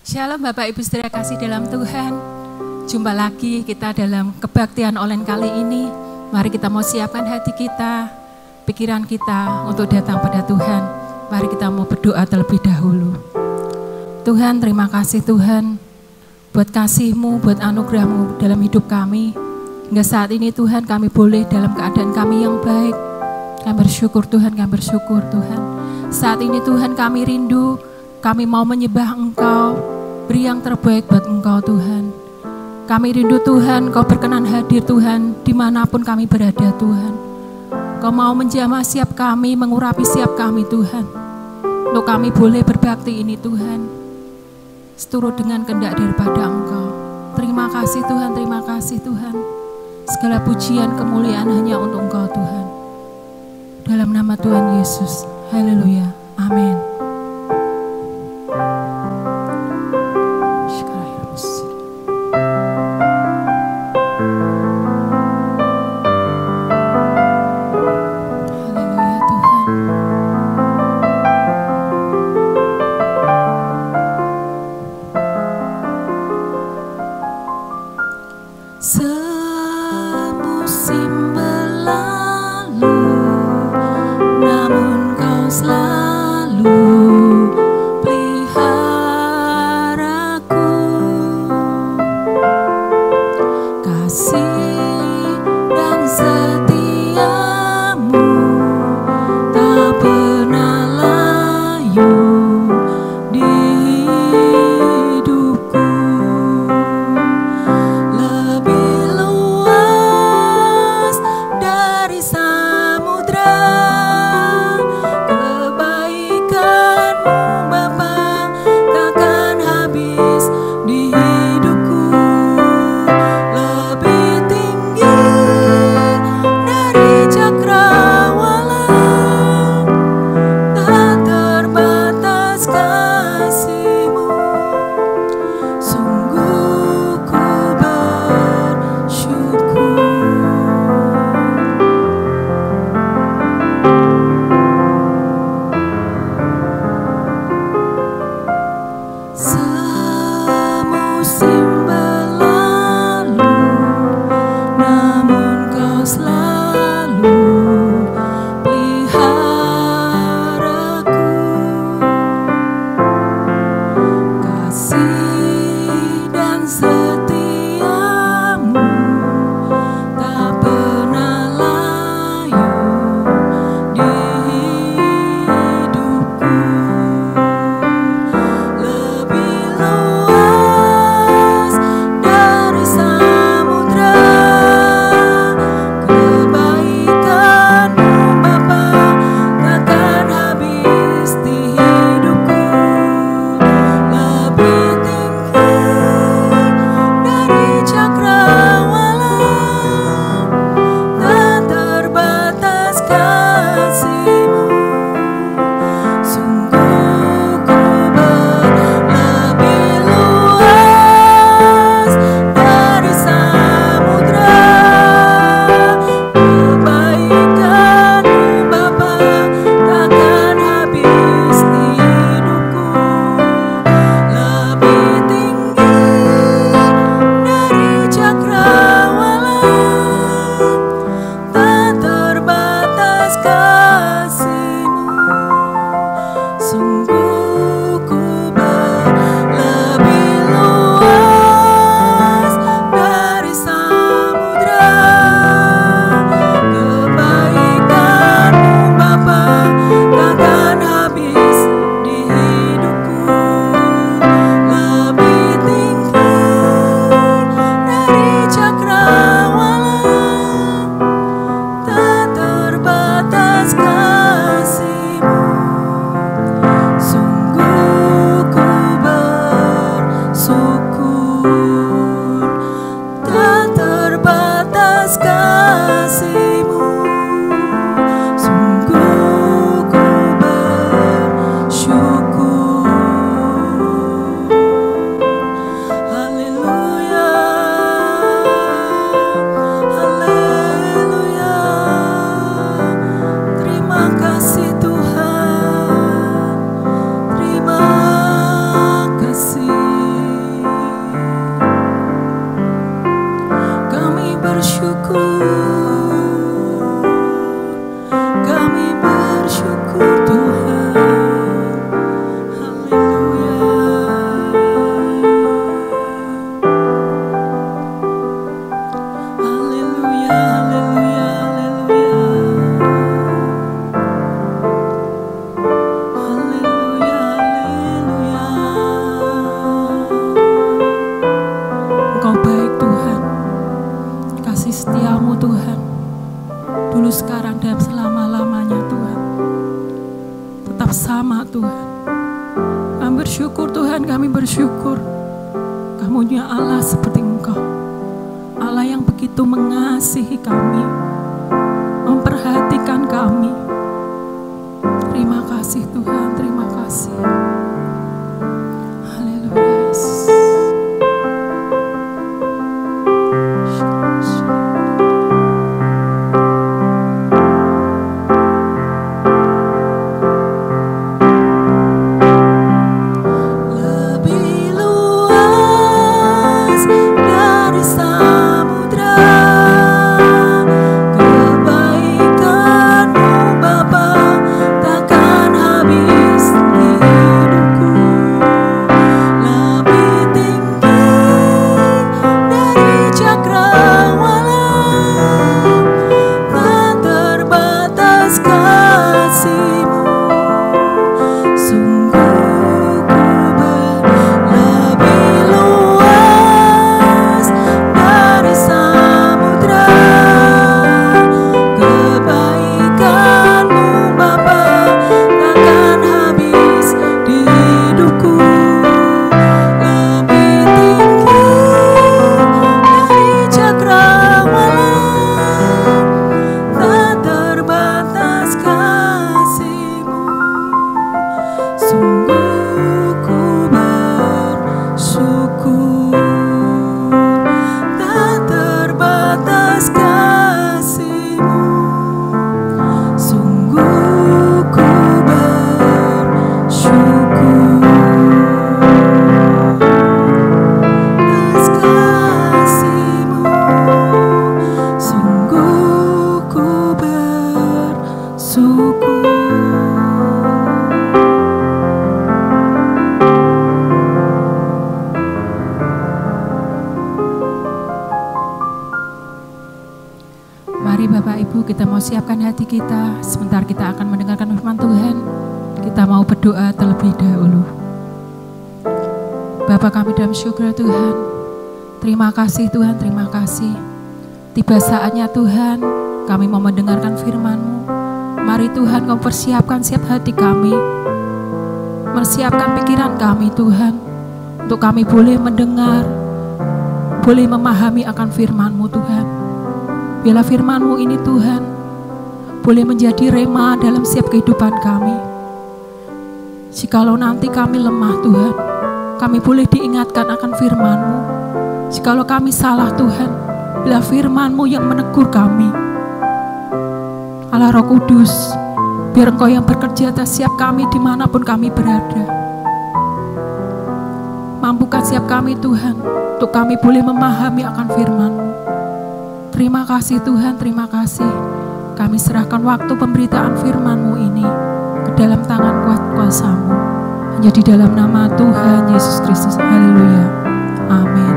Shalom Bapak Ibu Saudara kasih dalam Tuhan. Jumpa lagi kita dalam kebaktian online kali ini. Mari kita mau siapkan hati kita, pikiran kita untuk datang pada Tuhan. Mari kita mau berdoa terlebih dahulu. Tuhan, terima kasih Tuhan buat kasih-Mu, buat anugerah-Mu dalam hidup kami. Hingga saat ini Tuhan kami boleh dalam keadaan kami yang baik. Kami bersyukur Tuhan, kami bersyukur Tuhan. Saat ini Tuhan kami rindu, kami mau menyembah Engkau. Beri yang terbaik buat Engkau Tuhan. Kami rindu Tuhan, Kau berkenan hadir Tuhan, dimanapun kami berada Tuhan. Kau mau menjamah siap kami, mengurapi siap kami Tuhan. Untuk kami boleh berbakti ini Tuhan, seturut dengan kehendak daripada Engkau. Terima kasih Tuhan, terima kasih Tuhan. Segala pujian kemuliaan hanya untuk Engkau Tuhan. Dalam nama Tuhan Yesus, haleluya, amin. Terima kasih. Siapkan hati kita, sebentar kita akan mendengarkan firman Tuhan. Kita mau berdoa terlebih dahulu. Bapa kami dalam syukur Tuhan, terima kasih Tuhan, terima kasih. Tiba saatnya Tuhan, kami mau mendengarkan firman-Mu. Mari Tuhan Kau persiapkan siap hati kami, persiapkan pikiran kami Tuhan, untuk kami boleh mendengar, boleh memahami akan firman-Mu Tuhan. Biarlah firman-Mu ini Tuhan, boleh menjadi rema dalam setiap kehidupan kami. Jikalau nanti kami lemah Tuhan, kami boleh diingatkan akan firman-Mu. Jikalau kami salah Tuhan, bila firman-Mu yang menegur kami. Allah Roh Kudus, biar Engkau yang bekerja atas setiap kami dimanapun kami berada. Mampukan setiap kami Tuhan, untuk kami boleh memahami akan firman-Mu. Terima kasih Tuhan, terima kasih. Kami serahkan waktu pemberitaan firman-Mu ini ke dalam tangan kuat kuasa-Mu. Hanya di dalam nama Tuhan Yesus Kristus. Haleluya. Amin.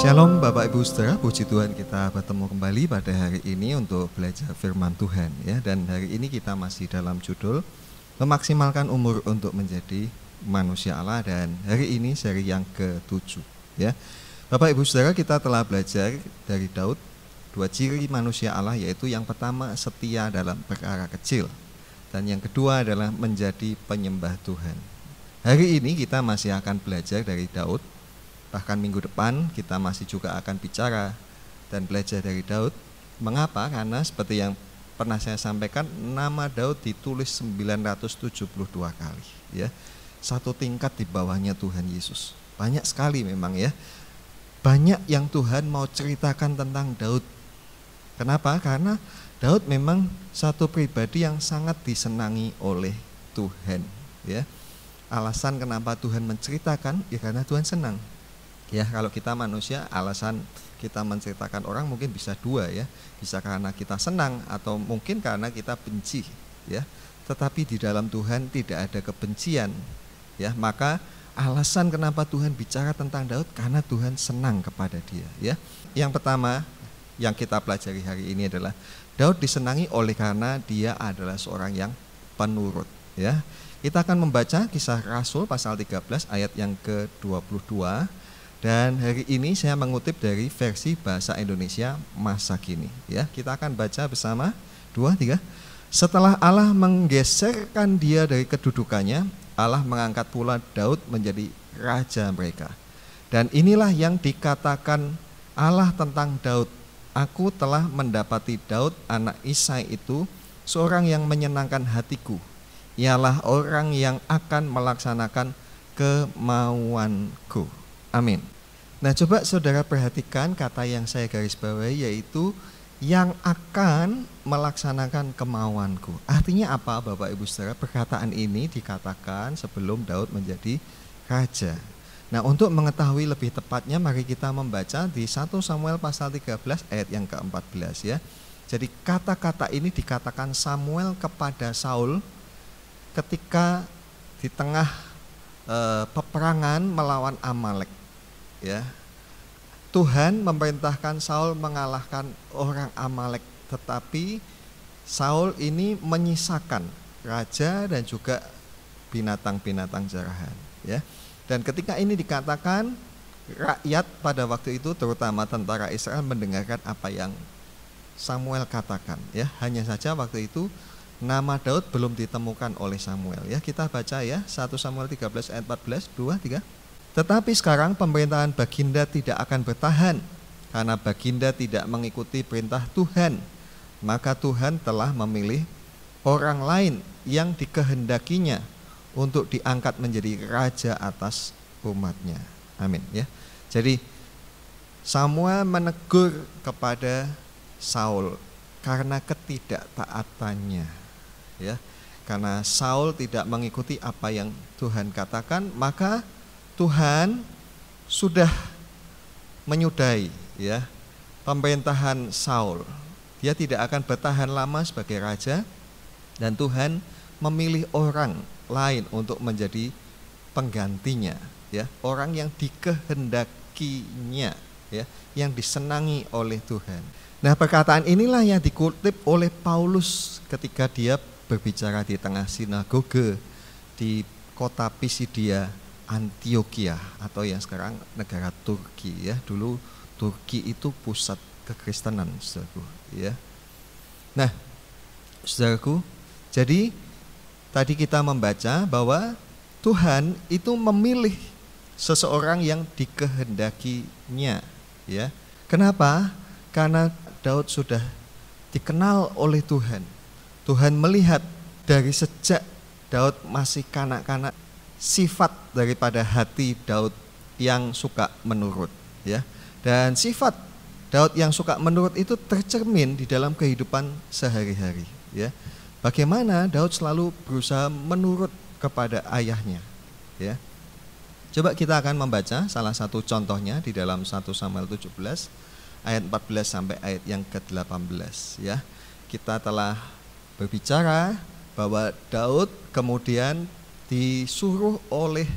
Shalom Bapak Ibu Saudara, puji Tuhan kita bertemu kembali pada hari ini untuk belajar firman Tuhan ya. Dan hari ini kita masih dalam judul memaksimalkan umur untuk menjadi manusia Allah, dan hari ini seri yang ke-7 ya. Bapak Ibu Saudara, kita telah belajar dari Daud dua ciri manusia Allah, yaitu yang pertama setia dalam perkara kecil, dan yang kedua adalah menjadi penyembah Tuhan. Hari ini kita masih akan belajar dari Daud, bahkan minggu depan kita masih juga akan bicara dan belajar dari Daud. Mengapa? Karena seperti yang pernah saya sampaikan, nama Daud ditulis 972 kali ya. Satu tingkat di bawahnya Tuhan Yesus. Banyak sekali memang ya. Banyak yang Tuhan mau ceritakan tentang Daud. Kenapa? Karena Daud memang satu pribadi yang sangat disenangi oleh Tuhan ya. Alasan kenapa Tuhan menceritakan ya karena Tuhan senang. Ya, kalau kita manusia, alasan kita menceritakan orang mungkin bisa dua ya. Bisa karena kita senang atau mungkin karena kita benci ya. Tetapi di dalam Tuhan tidak ada kebencian ya. Maka alasan kenapa Tuhan bicara tentang Daud karena Tuhan senang kepada dia ya. Yang pertama yang kita pelajari hari ini adalah Daud disenangi oleh karena dia adalah seorang yang penurut ya. Kita akan membaca Kisah Rasul pasal 13 ayat yang ke-22. Dan hari ini saya mengutip dari versi bahasa Indonesia masa kini ya. Kita akan baca bersama 2, 3. Setelah Allah menggeserkan dia dari kedudukannya, Allah mengangkat pula Daud menjadi raja mereka. Dan inilah yang dikatakan Allah tentang Daud. Aku telah mendapati Daud anak Isai itu seorang yang menyenangkan hatiku. Ialah orang yang akan melaksanakan kemauanku. Amin. Nah, coba saudara perhatikan kata yang saya garis bawahi, yaitu yang akan melaksanakan kemauanku. Artinya apa Bapak Ibu Saudara? Perkataan ini dikatakan sebelum Daud menjadi raja. Nah, untuk mengetahui lebih tepatnya mari kita membaca di 1 Samuel pasal 13 ayat yang ke-14 ya. Jadi kata-kata ini dikatakan Samuel kepada Saul ketika di tengah peperangan melawan Amalek. Ya, Tuhan memerintahkan Saul mengalahkan orang Amalek, tetapi Saul ini menyisakan raja dan juga binatang-binatang jarahan. Ya, dan ketika ini dikatakan rakyat pada waktu itu, terutama tentara Israel, mendengarkan apa yang Samuel katakan. Ya, hanya saja waktu itu nama Daud belum ditemukan oleh Samuel. Ya, kita baca ya 1 Samuel 13 ayat 14, 2, 3. Tetapi sekarang pemerintahan Baginda tidak akan bertahan karena Baginda tidak mengikuti perintah Tuhan. Maka Tuhan telah memilih orang lain yang dikehendakinya untuk diangkat menjadi raja atas umatnya. Amin ya. Jadi Samuel menegur kepada Saul karena ketidaktaatannya ya. Karena Saul tidak mengikuti apa yang Tuhan katakan, maka Tuhan sudah menyudahi ya pemerintahan Saul. Dia tidak akan bertahan lama sebagai raja dan Tuhan memilih orang lain untuk menjadi penggantinya ya, orang yang dikehendakinya ya, yang disenangi oleh Tuhan. Nah, perkataan inilah yang dikutip oleh Paulus ketika dia berbicara di tengah sinagoge di kota Pisidia Antioquia atau yang sekarang negara Turki ya. Dulu Turki itu pusat kekristenan, saudaraku ya. Nah, saudaraku, jadi tadi kita membaca bahwa Tuhan itu memilih seseorang yang dikehendakinya ya. Kenapa? Karena Daud sudah dikenal oleh Tuhan. Tuhan melihat dari sejak Daud masih kanak-kanak sifat daripada hati Daud yang suka menurut ya. Dan sifat Daud yang suka menurut itu tercermin di dalam kehidupan sehari-hari ya. Bagaimana Daud selalu berusaha menurut kepada ayahnya ya. Coba kita akan membaca salah satu contohnya di dalam 1 Samuel 17 ayat 14 sampai ayat yang ke-18 ya. Kita telah berbicara bahwa Daud kemudian disuruh oleh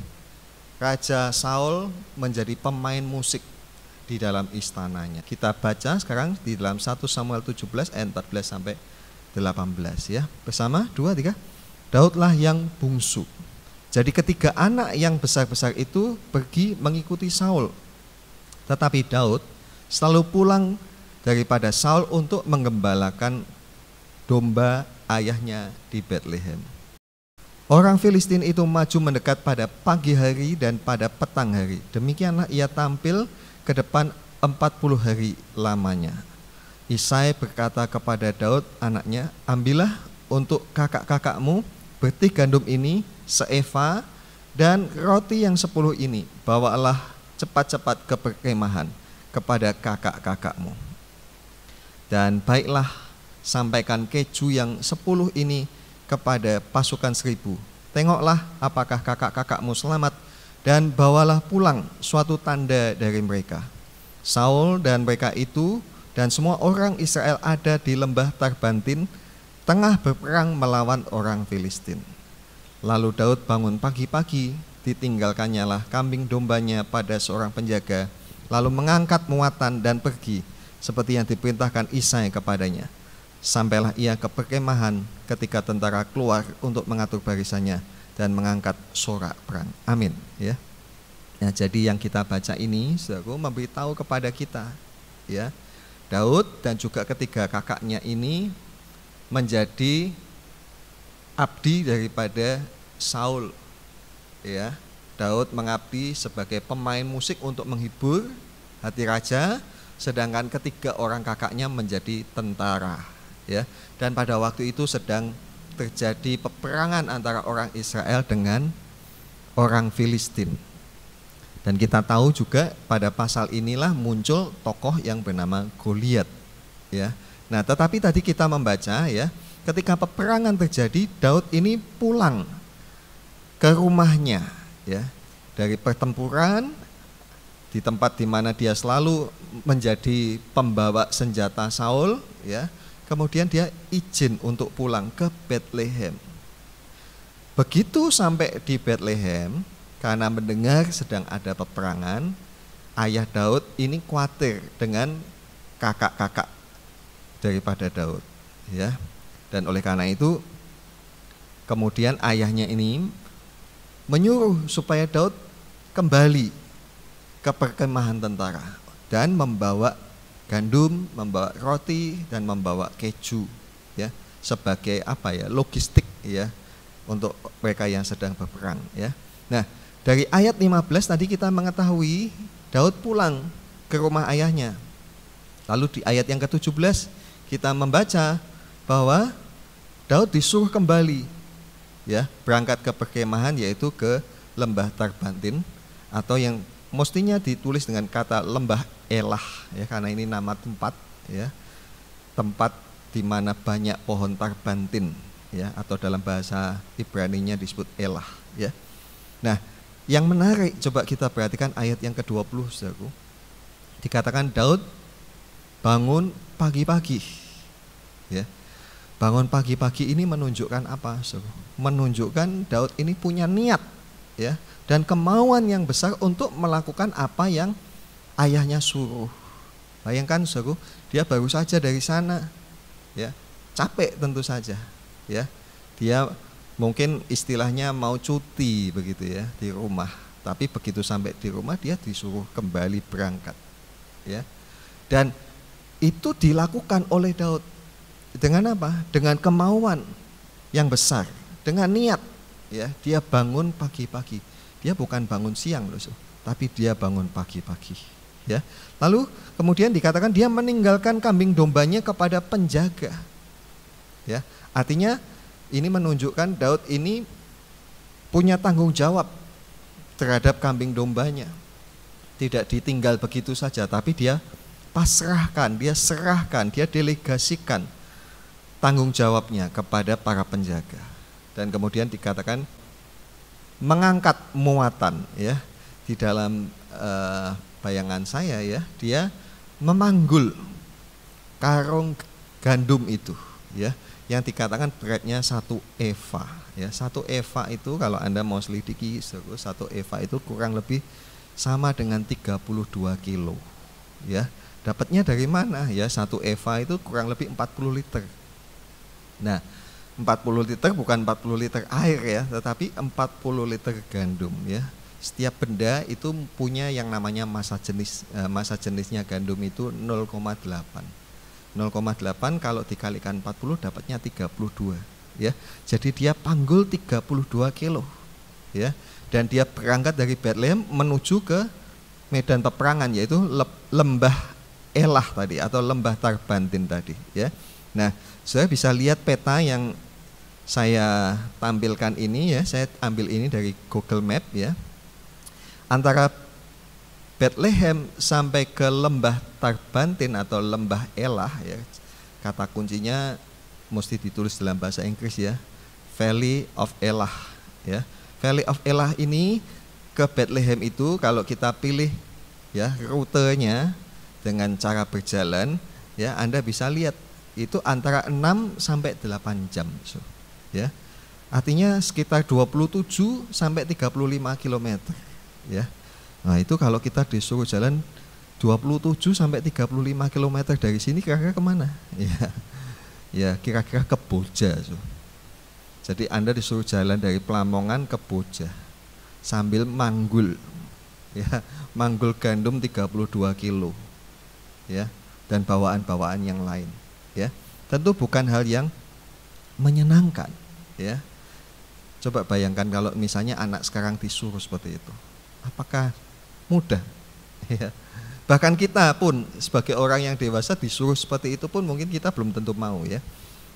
Raja Saul menjadi pemain musik di dalam istananya. Kita baca sekarang di dalam 1 Samuel 17 ayat 14 sampai 18 ya. Bersama 2, 3. Daudlah yang bungsu. Jadi ketiga anak yang besar-besar itu pergi mengikuti Saul. Tetapi Daud selalu pulang daripada Saul untuk menggembalakan domba ayahnya di Bethlehem. Orang Filistin itu maju mendekat pada pagi hari dan pada petang hari. Demikianlah ia tampil ke depan 40 hari lamanya. Isai berkata kepada Daud anaknya, ambillah untuk kakak-kakakmu betik gandum ini seeva dan roti yang 10 ini. Bawalah cepat-cepat ke perkemahan kepada kakak-kakakmu. Dan baiklah sampaikan keju yang 10 ini kepada pasukan 1000. Tengoklah apakah kakak-kakakmu selamat dan bawalah pulang suatu tanda dari mereka. Saul dan mereka itu dan semua orang Israel ada di lembah Tarbantin, tengah berperang melawan orang Filistin. Lalu Daud bangun pagi-pagi, ditinggalkannya lah kambing dombanya pada seorang penjaga, lalu mengangkat muatan dan pergi, seperti yang diperintahkan Isai kepadanya. Sampailah ia ke perkemahan ketika tentara keluar untuk mengatur barisannya dan mengangkat sorak perang. Amin. Ya. Nah, jadi yang kita baca ini, saudaraku, memberitahu kepada kita, ya, Daud dan juga ketiga kakaknya ini menjadi abdi daripada Saul. Ya, Daud mengabdi sebagai pemain musik untuk menghibur hati raja, sedangkan ketiga orang kakaknya menjadi tentara. Ya, dan pada waktu itu sedang terjadi peperangan antara orang Israel dengan orang Filistin. Dan kita tahu juga pada pasal inilah muncul tokoh yang bernama Goliat. Ya, nah tetapi tadi kita membaca, ya, ketika peperangan terjadi, Daud ini pulang ke rumahnya, ya, dari pertempuran di tempat di mana dia selalu menjadi pembawa senjata Saul, ya. Kemudian dia izin untuk pulang ke Bethlehem. Begitu sampai di Bethlehem, karena mendengar sedang ada peperangan, ayah Daud ini khawatir dengan kakak-kakak daripada Daud, ya. Dan oleh karena itu kemudian ayahnya ini menyuruh supaya Daud kembali ke perkemahan tentara dan membawa gandum, membawa roti dan membawa keju, ya, sebagai apa ya, logistik, ya, untuk mereka yang sedang berperang, ya. Nah, dari ayat 15 tadi kita mengetahui Daud pulang ke rumah ayahnya. Lalu di ayat yang ke-17 kita membaca bahwa Daud disuruh kembali, ya, berangkat ke perkemahan, yaitu ke lembah Tarbantin, atau yang mestinya ditulis dengan kata lembah Elah, ya, karena ini nama tempat, ya, tempat di mana banyak pohon tarbantin, ya, atau dalam bahasa Ibrani-nya disebut Elah, ya. Nah, yang menarik coba kita perhatikan ayat yang ke-20, saudaraku. Dikatakan Daud bangun pagi-pagi, ya. Bangun pagi-pagi ini menunjukkan apa, saudaraku? Menunjukkan Daud ini punya niat, ya, dan kemauan yang besar untuk melakukan apa yang ayahnya suruh. Bayangkan, saudaraku, dia baru saja dari sana, ya, capek tentu saja, ya. Dia mungkin istilahnya mau cuti begitu, ya, di rumah. Tapi begitu sampai di rumah dia disuruh kembali berangkat, ya. Dan itu dilakukan oleh Daud dengan apa? Dengan kemauan yang besar, dengan niat, ya. Dia bangun pagi-pagi. Dia bukan bangun siang loh, tapi dia bangun pagi-pagi, ya. Lalu kemudian dikatakan dia meninggalkan kambing dombanya kepada penjaga, ya. Artinya ini menunjukkan Daud ini punya tanggung jawab terhadap kambing dombanya. Tidak ditinggal begitu saja, tapi dia pasrahkan, dia serahkan, dia delegasikan tanggung jawabnya kepada para penjaga. Dan kemudian dikatakan mengangkat muatan, ya. Di dalam bayangan saya, ya, dia memanggul karung gandum itu, ya, yang dikatakan beratnya 1 eva, ya. 1 eva itu kalau Anda mau selidiki, 1 eva itu kurang lebih sama dengan 32 kilo, ya. Dapatnya dari mana, ya? 1 eva itu kurang lebih 40 liter. Nah, 40 liter bukan 40 liter air, ya, tetapi 40 liter gandum, ya. Setiap benda itu punya yang namanya massa jenisnya gandum itu 0,8. 0,8 kalau dikalikan 40 dapatnya 32, ya. Jadi dia panggul 32 kilo, ya. Dan dia berangkat dari Bethlehem menuju ke medan peperangan, yaitu lembah Elah tadi atau lembah Tarbantin tadi, ya. Nah, saya bisa lihat peta yang saya tampilkan ini, ya. Saya ambil ini dari Google Map, ya. Antara Bethlehem sampai ke lembah Tarbantin atau lembah Elah, ya. Kata kuncinya mesti ditulis dalam bahasa Inggris, ya. Valley of Elah, ya. Valley of Elah ini ke Bethlehem itu kalau kita pilih ya rutenya dengan cara berjalan, ya Anda bisa lihat itu antara 6 sampai 8 jam. Ya. Artinya sekitar 27 sampai 35 km. Ya. Nah, itu kalau kita disuruh jalan 27 sampai 35 km dari sini kira-kira kemana? Ya. Ya, kira-kira ke Boja. Jadi Anda disuruh jalan dari Pelamongan ke Boja sambil manggul. Ya, manggul gandum 32 kilo. Ya, dan bawaan-bawaan yang lain. Ya. Tentu bukan hal yang menyenangkan, ya. Coba bayangkan kalau misalnya anak sekarang disuruh seperti itu. Apakah mudah? Ya. Bahkan kita pun sebagai orang yang dewasa disuruh seperti itu pun mungkin kita belum tentu mau, ya.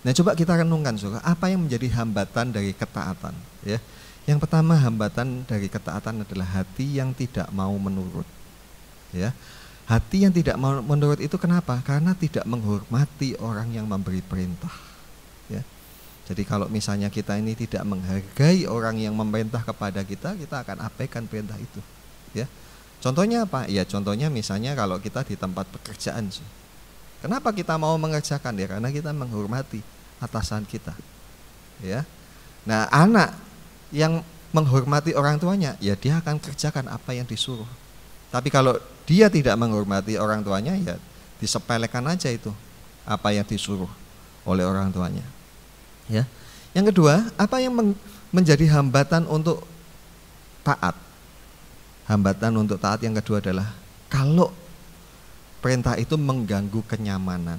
Nah, coba kita renungkan, saudara, apa yang menjadi hambatan dari ketaatan, ya. Yang pertama, hambatan dari ketaatan adalah hati yang tidak mau menurut, ya. Hati yang tidak mau menurut itu kenapa? Karena tidak menghormati orang yang memberi perintah, ya. Jadi kalau misalnya kita ini tidak menghargai orang yang memerintah kepada kita, kita akan abaikan perintah itu, ya. Contohnya apa? Ya contohnya misalnya kalau kita di tempat pekerjaan. Kenapa kita mau mengerjakan? Ya karena kita menghormati atasan kita, ya. Nah, anak yang menghormati orang tuanya, ya dia akan kerjakan apa yang disuruh. Tapi kalau dia tidak menghormati orang tuanya, ya disepelekan aja itu apa yang disuruh oleh orang tuanya, ya. Yang kedua, apa yang menjadi hambatan untuk taat? Hambatan untuk taat yang kedua adalah kalau perintah itu mengganggu kenyamanan,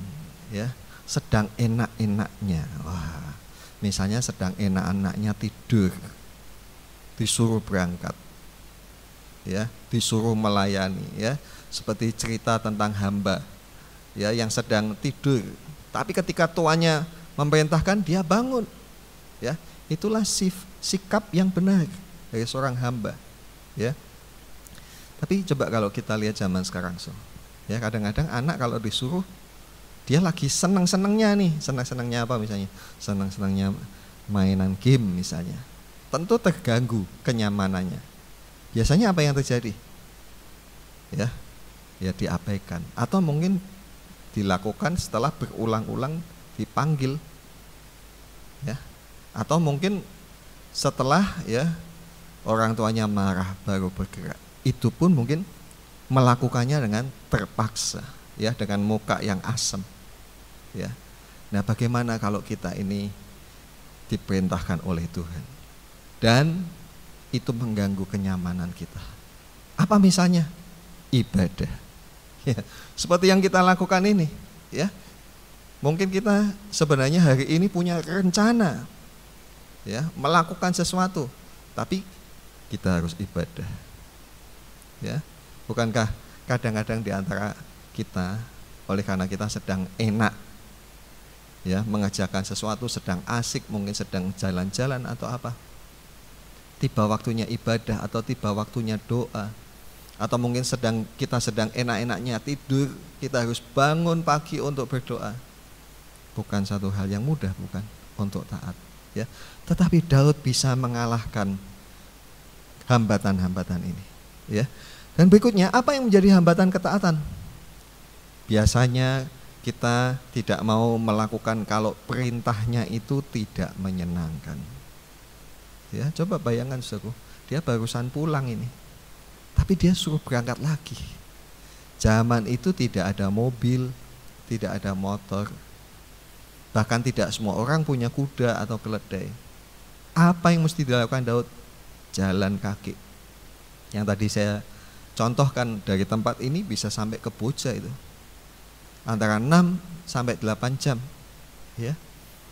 ya. Sedang enak-enaknya, wah, misalnya sedang enak-enaknya tidur, disuruh berangkat, ya, disuruh melayani, ya. Seperti cerita tentang hamba, ya, yang sedang tidur, tapi ketika tuannya memerintahkan dia bangun, ya. Itulah sikap yang benar dari seorang hamba, ya. Tapi coba kalau kita lihat zaman sekarang, ya kadang-kadang anak kalau disuruh dia lagi senang-senangnya nih, senang-senangnya apa misalnya? Senang-senangnya mainan game misalnya. Tentu terganggu kenyamanannya. Biasanya apa yang terjadi? Ya diabaikan atau mungkin dilakukan setelah berulang-ulang dipanggil. Ya. Atau mungkin setelah ya orang tuanya marah baru bergerak. Itu pun mungkin melakukannya dengan terpaksa, ya, dengan muka yang asam, ya. Nah, bagaimana kalau kita ini diperintahkan oleh Tuhan dan itu mengganggu kenyamanan kita? Apa misalnya? Ibadah, ya, seperti yang kita lakukan ini, ya. Mungkin kita sebenarnya hari ini punya rencana, ya, melakukan sesuatu, tapi kita harus ibadah. Ya, bukankah kadang-kadang di antara kita oleh karena kita sedang enak, ya, mengerjakan sesuatu, sedang asik, mungkin sedang jalan-jalan atau apa, tiba waktunya ibadah atau tiba waktunya doa, atau mungkin kita sedang enak-enaknya tidur, kita harus bangun pagi untuk berdoa. Bukan satu hal yang mudah, bukan, untuk taat, ya. Tetapi Daud bisa mengalahkan hambatan-hambatan ini, ya. Dan berikutnya, apa yang menjadi hambatan ketaatan? Biasanya kita tidak mau melakukan kalau perintahnya itu tidak menyenangkan. Ya, coba bayangkan, saudaraku, dia barusan pulang ini, tapi dia suruh berangkat lagi. Zaman itu tidak ada mobil, tidak ada motor, bahkan tidak semua orang punya kuda atau keledai. Apa yang mesti dilakukan Daud? Jalan kaki. Yang tadi saya contohkan dari tempat ini bisa sampai ke Boja itu antara 6 sampai 8 jam, ya.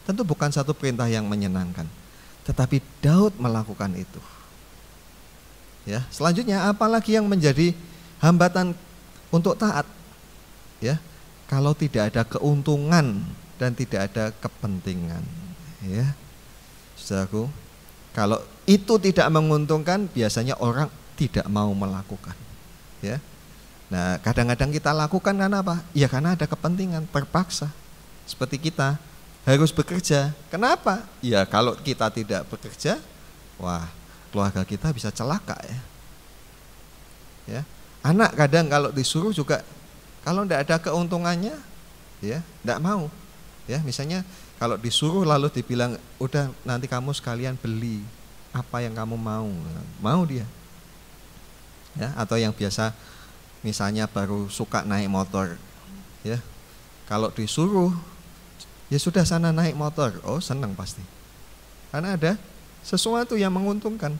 Tentu bukan satu perintah yang menyenangkan, tetapi Daud melakukan itu, ya. Selanjutnya, apalagi yang menjadi hambatan untuk taat, ya, kalau tidak ada keuntungan dan tidak ada kepentingan, ya. Saudaraku, kalau itu tidak menguntungkan, biasanya orang tidak mau melakukan, ya. Nah, kadang-kadang kita lakukan karena apa? Ya karena ada kepentingan, terpaksa. Seperti kita harus bekerja. Kenapa? Ya kalau kita tidak bekerja, wah, keluarga kita bisa celaka, ya. Ya. Anak kadang kalau disuruh juga kalau tidak ada keuntungannya, ya tidak mau. Ya, misalnya kalau disuruh lalu dibilang, udah nanti kamu sekalian beli apa yang kamu mau dia. Ya, atau yang biasa misalnya baru suka naik motor, ya. Kalau disuruh, ya sudah sana naik motor, oh senang pasti. Karena ada sesuatu yang menguntungkan.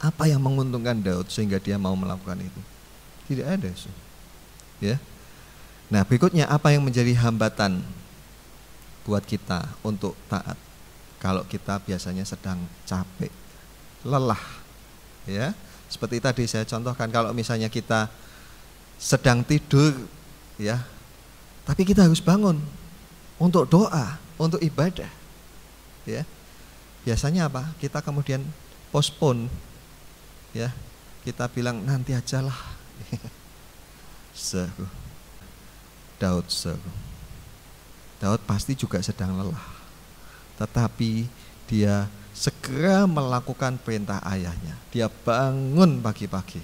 Apa yang menguntungkan Daud sehingga dia mau melakukan itu? Tidak ada. Ya. Nah, berikutnya apa yang menjadi hambatan buat kita untuk taat? Kalau kita biasanya sedang capek, lelah, ya. Seperti tadi saya contohkan, kalau misalnya kita sedang tidur, ya, tapi kita harus bangun untuk doa, untuk ibadah, ya. Biasanya apa? Kita kemudian postpone, ya. Kita bilang nanti ajalah. Seru. Daud seru. Daud pasti juga sedang lelah, tetapi dia segera melakukan perintah ayahnya. Dia bangun pagi-pagi.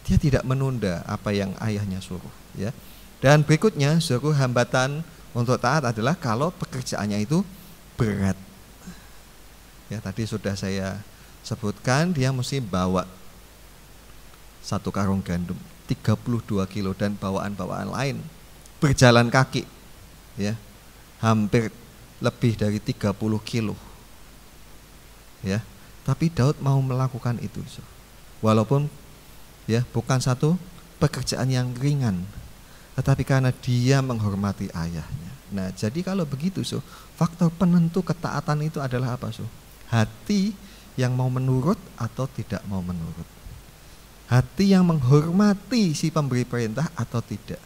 Dia tidak menunda apa yang ayahnya suruh, ya. Dan berikutnya, suruh hambatan untuk taat adalah kalau pekerjaannya itu berat. Ya, tadi sudah saya sebutkan, dia mesti bawa 1 karung gandum, 32 kilo dan bawaan-bawaan lain. Berjalan kaki, ya, hampir lebih dari 30 kilo, ya. Tapi Daud mau melakukan itu, walaupun ya bukan satu pekerjaan yang ringan, tetapi karena dia menghormati ayahnya. Nah, jadi kalau begitu, faktor penentu ketaatan itu adalah apa, hati yang mau menurut atau tidak mau menurut, hati yang menghormati si pemberi perintah atau tidak.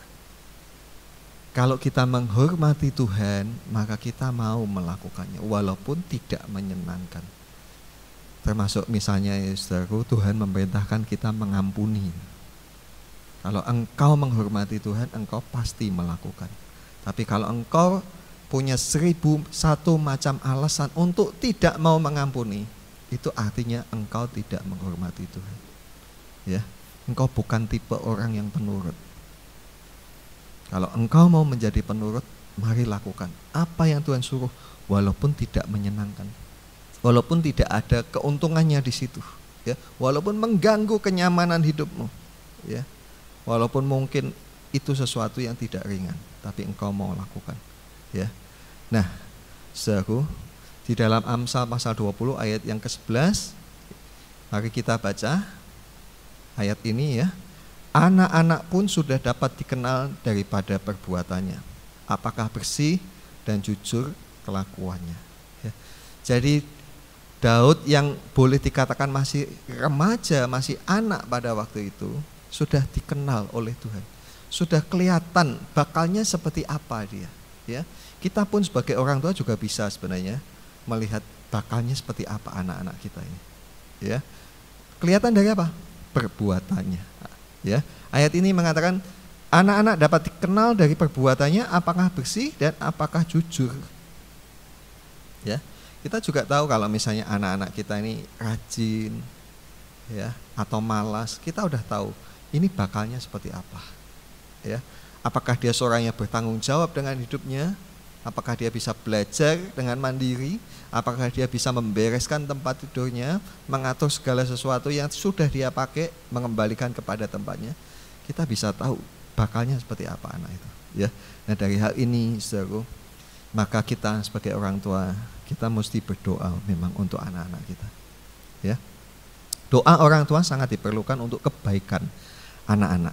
Kalau kita menghormati Tuhan, maka kita mau melakukannya walaupun tidak menyenangkan. Termasuk misalnya, saudaraku, Tuhan memerintahkan kita mengampuni. Kalau engkau menghormati Tuhan, engkau pasti melakukan. Tapi kalau engkau punya 1001 macam alasan untuk tidak mau mengampuni, itu artinya engkau tidak menghormati Tuhan. Ya, engkau bukan tipe orang yang penurut. Kalau engkau mau menjadi penurut, mari lakukan apa yang Tuhan suruh, walaupun tidak menyenangkan, walaupun tidak ada keuntungannya di situ, ya, walaupun mengganggu kenyamanan hidupmu, ya, walaupun mungkin itu sesuatu yang tidak ringan, tapi engkau mau lakukan, ya. Nah, saudaraku, di dalam Amsal pasal 20 ayat yang ke-11, mari kita baca ayat ini, ya. Anak-anak pun sudah dapat dikenal daripada perbuatannya, apakah bersih dan jujur kelakuannya, ya. Jadi Daud yang boleh dikatakan masih remaja, masih anak pada waktu itu, sudah dikenal oleh Tuhan, sudah kelihatan bakalnya seperti apa dia, ya. Kita pun sebagai orang tua juga bisa sebenarnya melihat bakalnya seperti apa anak-anak kita ini, ya. Kelihatan dari apa? Perbuatannya. Ya, ayat ini mengatakan anak-anak dapat dikenal dari perbuatannya, apakah bersih dan apakah jujur. Ya, kita juga tahu kalau misalnya anak-anak kita ini rajin, ya, atau malas, kita udah tahu ini bakalnya seperti apa. Ya, apakah dia seorang yang bertanggung jawab dengan hidupnya? Apakah dia bisa belajar dengan mandiri? Apakah dia bisa membereskan tempat tidurnya, mengatur segala sesuatu yang sudah dia pakai, mengembalikan kepada tempatnya? Kita bisa tahu bakalnya seperti apa anak itu, ya. Nah, dari hal ini, saudaraku, maka kita sebagai orang tua, kita mesti berdoa memang untuk anak-anak kita, ya. Doa orang tua sangat diperlukan untuk kebaikan anak-anak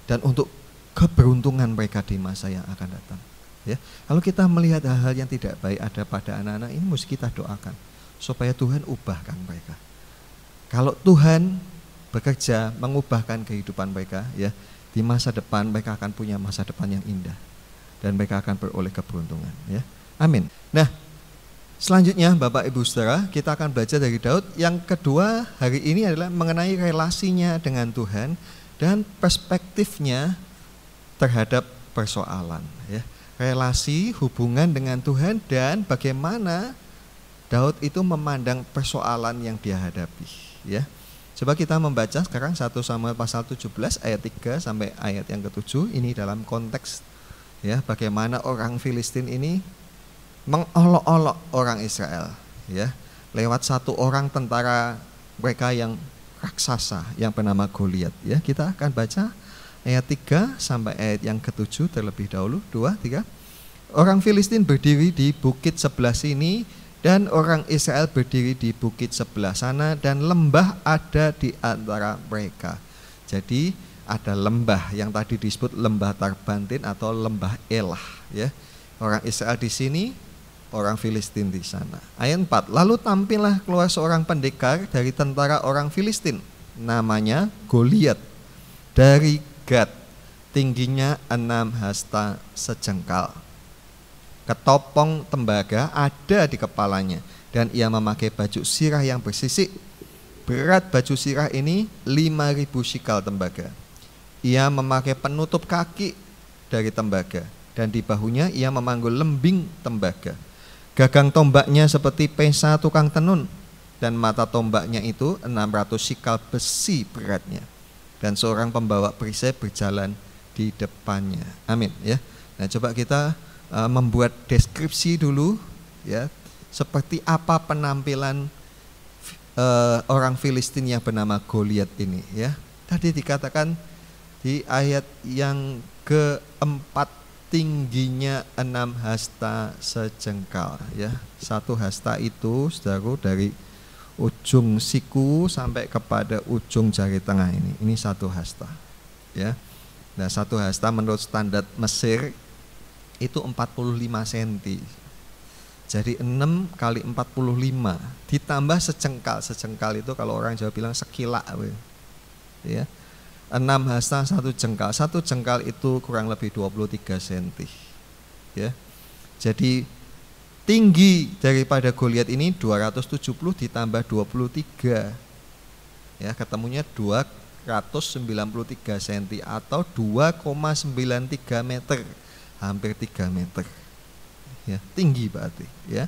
dan untuk keberuntungan mereka di masa yang akan datang. Ya, kalau kita melihat hal-hal yang tidak baik ada pada anak-anak ini, mesti kita doakan supaya Tuhan ubahkan mereka. Kalau Tuhan bekerja mengubahkan kehidupan mereka, ya, di masa depan mereka akan punya masa depan yang indah dan mereka akan beroleh keberuntungan, ya. Amin. Nah, selanjutnya Bapak Ibu Saudara, kita akan belajar dari Daud. Yang kedua hari ini adalah mengenai relasinya dengan Tuhan dan perspektifnya terhadap persoalan, ya. Relasi hubungan dengan Tuhan dan bagaimana Daud itu memandang persoalan yang dia hadapi, ya. Coba kita membaca sekarang 1 Samuel pasal 17 ayat 3 sampai ayat yang ke-7. Ini dalam konteks ya bagaimana orang Filistin ini mengolok-olok orang Israel ya lewat satu orang tentara mereka yang raksasa yang bernama Goliat ya. Kita akan baca ayat 3 sampai ayat yang ke-7 terlebih dahulu. 2, 3. Orang Filistin berdiri di bukit sebelah sini dan orang Israel berdiri di bukit sebelah sana, dan lembah ada di antara mereka. Jadi ada lembah yang tadi disebut lembah Tarbantin atau lembah Elah ya. Orang Israel di sini, orang Filistin di sana. Ayat 4. Lalu tampillah keluar seorang pendekar dari tentara orang Filistin, namanya Goliat dari Gad, tingginya 6 hasta sejengkal. Ketopong tembaga ada di kepalanya, dan ia memakai baju sirah yang bersisik. Berat baju sirah ini 5.000 shikal tembaga. Ia memakai penutup kaki dari tembaga, dan di bahunya ia memanggul lembing tembaga. Gagang tombaknya seperti pesa tukang tenun, dan mata tombaknya itu 600 shikal besi beratnya. Dan seorang pembawa perisai berjalan di depannya. Amin ya. Nah, coba kita membuat deskripsi dulu ya, seperti apa penampilan orang Filistin yang bernama Goliat ini ya. Tadi dikatakan di ayat yang keempat, tingginya 6 hasta sejengkal ya. 1 hasta itu saudara dari ujung siku sampai kepada ujung jari tengah ini. Ini 1 hasta ya. Nah, 1 hasta menurut standar Mesir itu 45 cm. Jadi 6 kali 45 ditambah sejengkal. Sejengkal itu kalau orang Jawa bilang sekila ya. 6 hasta 1 jengkal. 1 jengkal itu kurang lebih 23 cm ya. Jadi tinggi daripada Goliat ini 270 ditambah 23 ya, ketemunya 293 cm atau 2,93 meter, hampir 3 meter ya, tinggi berarti ya.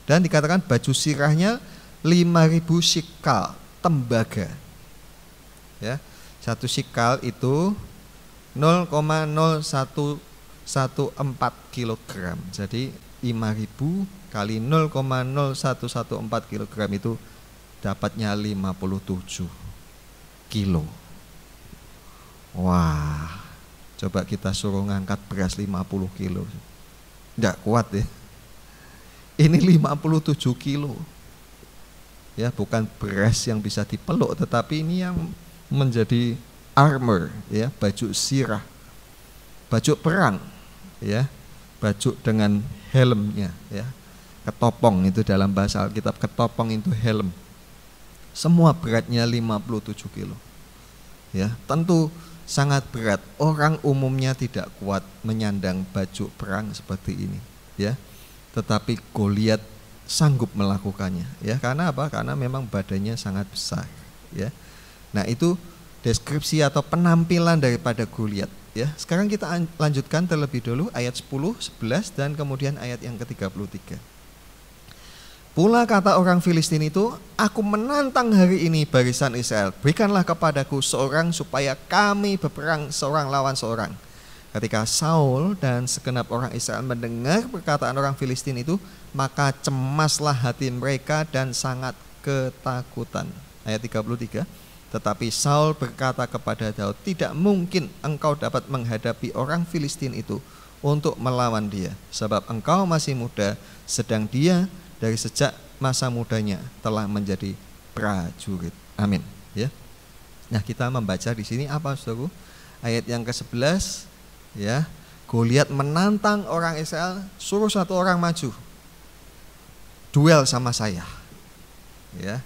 Dan dikatakan baju sirahnya 5.000 shikal tembaga ya. 1 shikal itu 0,0114 kilogram. Jadi 5.000 kali 0,0114 kilogram itu dapatnya 57 kilo. Wah, coba kita suruh ngangkat beras 50 kilo, enggak kuat ya. Ini 57 kilo ya, bukan beras yang bisa dipeluk, tetapi ini yang menjadi armor ya, baju sirah, baju perang ya, baju dengan helmnya ya. Ketopong itu dalam bahasa Alkitab, ketopong itu helm. Semua beratnya 57 kilo ya, tentu sangat berat. Orang umumnya tidak kuat menyandang baju perang seperti ini ya. Tetapi Goliat sanggup melakukannya ya. Karena apa? Karena memang badannya sangat besar ya. Nah, itu deskripsi atau penampilan daripada Goliat ya. Sekarang kita lanjutkan terlebih dulu ayat 10, 11 dan kemudian ayat yang ke-33. Pula kata orang Filistin itu, aku menantang hari ini barisan Israel, berikanlah kepadaku seorang supaya kami berperang seorang lawan seorang. Ketika Saul dan segenap orang Israel mendengar perkataan orang Filistin itu, maka cemaslah hati mereka dan sangat ketakutan. Ayat 33. Tetapi Saul berkata kepada Daud, tidak mungkin engkau dapat menghadapi orang Filistin itu untuk melawan dia, sebab engkau masih muda, sedang dia dari sejak masa mudanya telah menjadi prajurit. Amin. Ya. Nah, kita membaca di sini apa, saudara? Ayat yang ke-11 ya. Goliat menantang orang Israel, suruh satu orang maju, duel sama saya. Ya.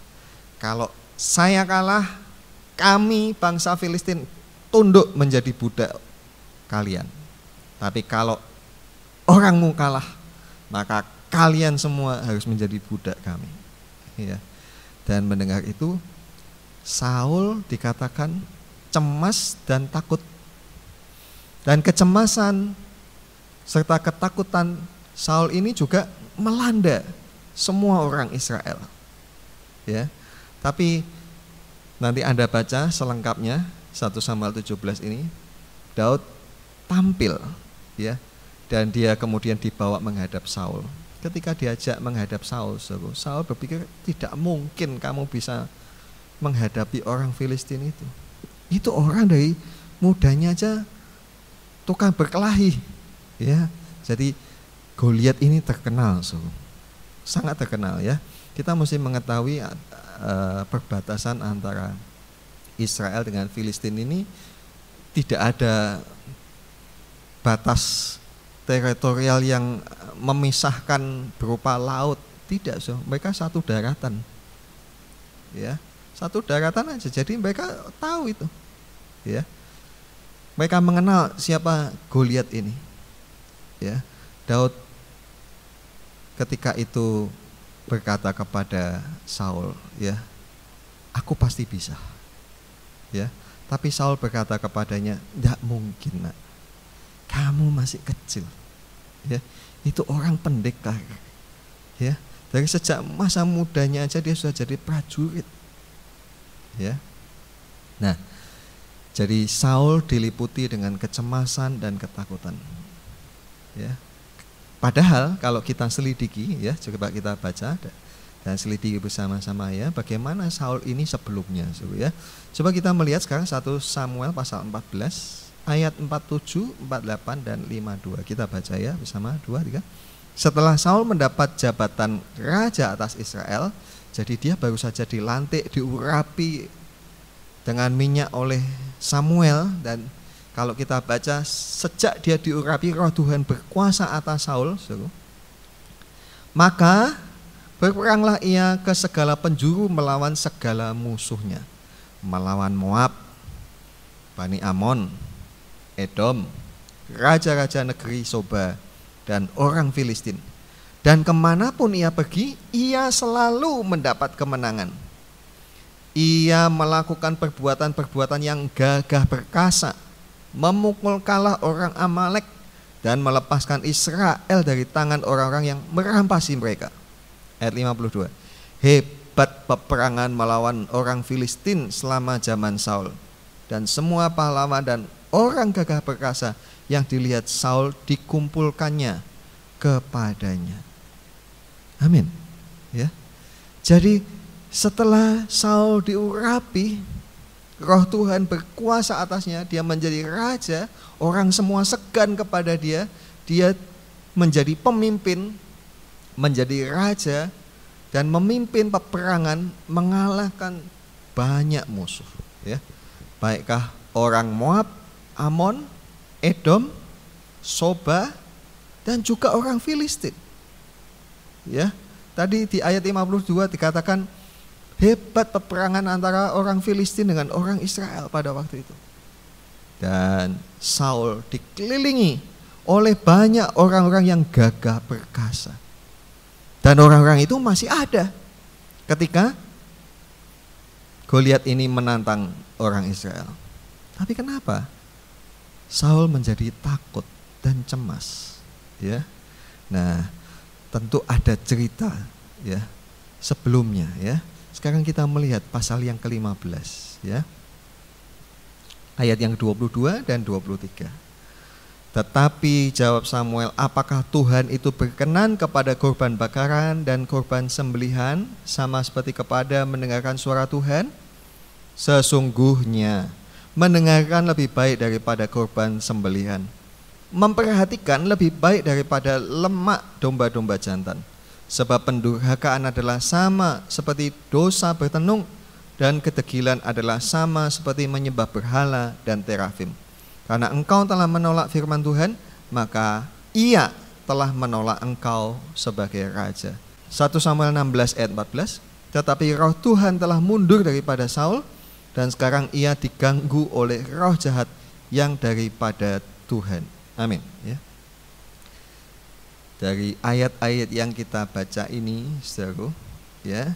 Kalau saya kalah, kami bangsa Filistin tunduk menjadi budak kalian. Tapi kalau orangmu kalah, maka kalian semua harus menjadi budak kami. Ya. Dan mendengar itu, Saul dikatakan cemas dan takut. Dan kecemasan serta ketakutan Saul ini juga melanda semua orang Israel. Ya. Tapi Nanti Anda baca selengkapnya 1 Samuel 17 ini. Daud tampil ya, dan dia kemudian dibawa menghadap Saul. Ketika diajak menghadap Saul, Saul berpikir tidak mungkin kamu bisa menghadapi orang Filistin itu. Itu orang dari mudanya aja tukang berkelahi ya. Jadi Goliat ini terkenal, sangat terkenal ya. Kita mesti mengetahui perbatasan antara Israel dengan Filistin ini tidak ada batas teritorial yang memisahkan berupa laut, tidak, mereka satu daratan ya, satu daratan aja. Jadi mereka tahu itu ya, mereka mengenal siapa Goliat ini ya. Daud ketika itu berkata kepada Saul ya, aku pasti bisa ya. Tapi Saul berkata kepadanya, tidak mungkin nak, kamu masih kecil ya. Itu orang pendekar ya, dari sejak masa mudanya aja dia sudah jadi prajurit ya. Nah, jadi Saul diliputi dengan kecemasan dan ketakutan ya. Padahal kalau kita selidiki ya, coba kita baca dan selidiki bersama-sama ya, bagaimana Saul ini sebelumnya ya. Coba kita melihat sekarang 1 Samuel pasal 14 ayat 47, 48 dan 52. Kita baca ya bersama, 2, 3. Setelah Saul mendapat jabatan raja atas Israel, jadi dia baru saja dilantik, diurapi dengan minyak oleh Samuel. Dan kalau kita baca, sejak dia diurapi, roh Tuhan berkuasa atas Saul. Maka berperanglah ia ke segala penjuru melawan segala musuhnya, melawan Moab, Bani Amon, Edom, raja-raja negeri Soba, dan orang Filistin. Dan kemanapun ia pergi, ia selalu mendapat kemenangan. Ia melakukan perbuatan-perbuatan yang gagah perkasa, memukul kalah orang Amalek, dan melepaskan Israel dari tangan orang-orang yang merampasi mereka. Ayat 52. Hebat peperangan melawan orang Filistin selama zaman Saul, dan semua pahlawan dan orang gagah perkasa yang dilihat Saul dikumpulkannya kepadanya. Amin ya. Jadi setelah Saul diurapi, roh Tuhan berkuasa atasnya, dia menjadi raja, orang semua segan kepada dia, dia menjadi pemimpin, menjadi raja, dan memimpin peperangan, mengalahkan banyak musuh ya. Baikkah orang Moab, Amon, Edom, Soba, dan juga orang Filistin ya. Tadi di ayat 52 dikatakan hebat peperangan antara orang Filistin dengan orang Israel pada waktu itu. Dan Saul dikelilingi oleh banyak orang-orang yang gagah perkasa. Dan orang-orang itu masih ada ketika Goliat ini menantang orang Israel. Tapi kenapa Saul menjadi takut dan cemas ya? Nah, tentu ada cerita ya sebelumnya ya. Sekarang kita melihat pasal yang ke-15 ya. Ayat yang 22 dan 23. Tetapi jawab Samuel, apakah Tuhan itu berkenan kepada korban bakaran dan korban sembelihan sama seperti kepada mendengarkan suara Tuhan? Sesungguhnya mendengarkan lebih baik daripada korban sembelihan, memperhatikan lebih baik daripada lemak domba-domba jantan. Sebab pendurhakaan adalah sama seperti dosa bertenung, dan kedegilan adalah sama seperti menyembah berhala dan terafim. Karena engkau telah menolak firman Tuhan, maka ia telah menolak engkau sebagai raja. 1 Samuel 16 ayat 14. Tetapi roh Tuhan telah mundur daripada Saul, dan sekarang ia diganggu oleh roh jahat yang daripada Tuhan. Amin ya. Dari ayat-ayat yang kita baca ini, saudara, ya,